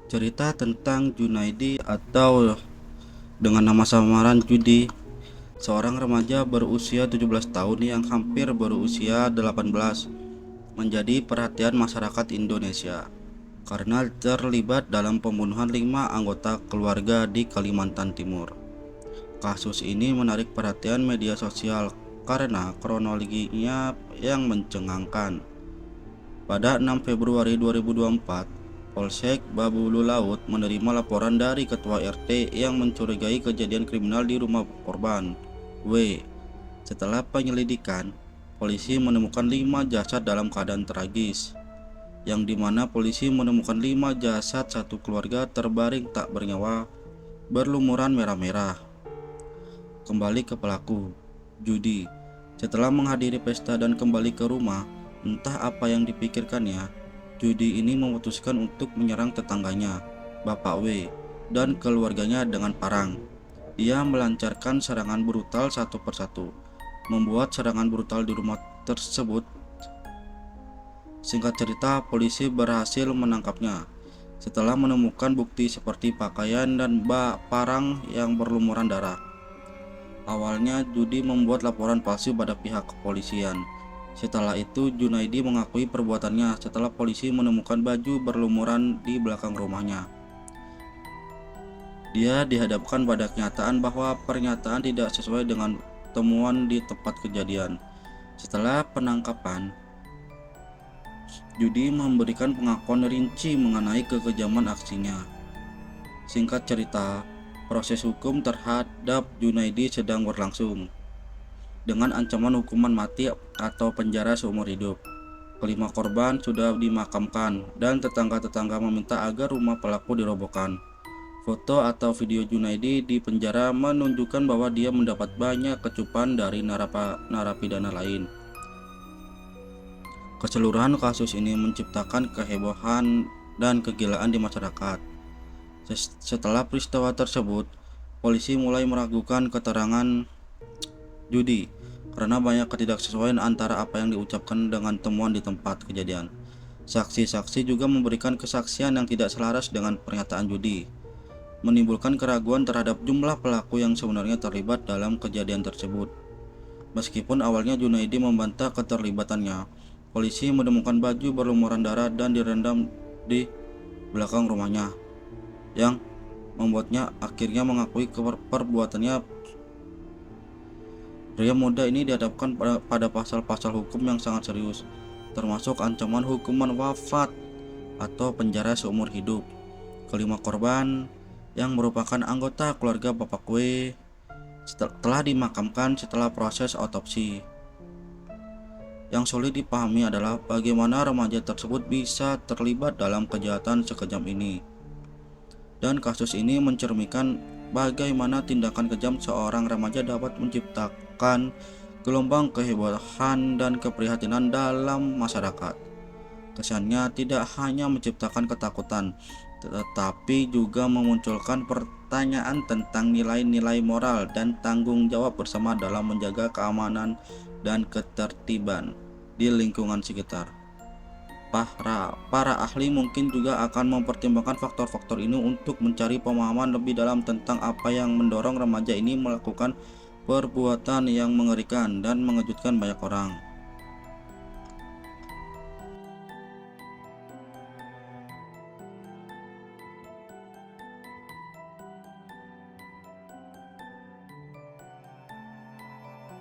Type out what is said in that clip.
Cerita tentang Junaidi atau dengan nama samaran Judi, seorang remaja berusia 17 tahun yang hampir berusia 18, menjadi perhatian masyarakat Indonesia karena terlibat dalam pembunuhan 5 anggota keluarga di Kalimantan Timur. Kasus ini menarik perhatian media sosial karena kronologinya yang mencengangkan. Pada 6 Februari 2024, Polsek Babulu Laut menerima laporan dari Ketua RT yang mencurigai kejadian kriminal di rumah korban, W. Setelah penyelidikan, polisi menemukan 5 jasad dalam keadaan tragis, yang dimana polisi menemukan 5 jasad satu keluarga terbaring tak bernyawa, berlumuran merah-merah. Kembali ke pelaku, Judi. Setelah menghadiri pesta dan kembali ke rumah, entah apa yang dipikirkannya, Judi ini memutuskan untuk menyerang tetangganya, Bapak W, dan keluarganya dengan parang. Ia melancarkan serangan brutal satu persatu, membuat serangan brutal di rumah tersebut. Singkat cerita, polisi berhasil menangkapnya setelah menemukan bukti seperti pakaian dan parang yang berlumuran darah. Awalnya Judi membuat laporan palsu pada pihak kepolisian. Setelah itu Junaidi mengakui perbuatannya setelah polisi menemukan baju berlumuran di belakang rumahnya. Dia dihadapkan pada kenyataan bahwa pernyataan tidak sesuai dengan temuan di tempat kejadian. Setelah penangkapan, Judi memberikan pengakuan rinci mengenai kekejaman aksinya. Singkat cerita, proses hukum terhadap Junaidi sedang berlangsung dengan ancaman hukuman mati atau penjara seumur hidup. Kelima korban sudah dimakamkan dan tetangga-tetangga meminta agar rumah pelaku dirobohkan. Foto atau video Junaidi di penjara menunjukkan bahwa dia mendapat banyak kecupan dari narapidana lain. Keseluruhan kasus ini menciptakan kehebohan dan kegilaan di masyarakat. Setelah peristiwa tersebut, polisi mulai meragukan keterangan Judi karena banyak ketidaksesuaian antara apa yang diucapkan dengan temuan di tempat kejadian. Saksi-saksi juga memberikan kesaksian yang tidak selaras dengan pernyataan Judi, menimbulkan keraguan terhadap jumlah pelaku yang sebenarnya terlibat dalam kejadian tersebut. Meskipun awalnya Junaidi membantah keterlibatannya, polisi menemukan baju berlumuran darah dan direndam di belakang rumahnya, yang membuatnya akhirnya mengakui perbuatannya. Pria muda ini dihadapkan pada pasal-pasal hukum yang sangat serius, termasuk ancaman hukuman wafat atau penjara seumur hidup. Kelima korban, yang merupakan anggota keluarga Bapak W, telah dimakamkan setelah proses otopsi. Yang sulit dipahami adalah bagaimana remaja tersebut bisa terlibat dalam kejahatan sekejam ini. Dan kasus ini mencerminkan bagaimana tindakan kejam seorang remaja dapat menciptakan gelombang kehebohan dan keprihatinan dalam masyarakat. Kesannya tidak hanya menciptakan ketakutan, tetapi juga memunculkan pertanyaan tentang nilai-nilai moral dan tanggung jawab bersama dalam menjaga keamanan dan ketertiban di lingkungan sekitar. Para ahli mungkin juga akan mempertimbangkan faktor-faktor ini untuk mencari pemahaman lebih dalam tentang apa yang mendorong remaja ini melakukan perbuatan yang mengerikan dan mengejutkan banyak orang.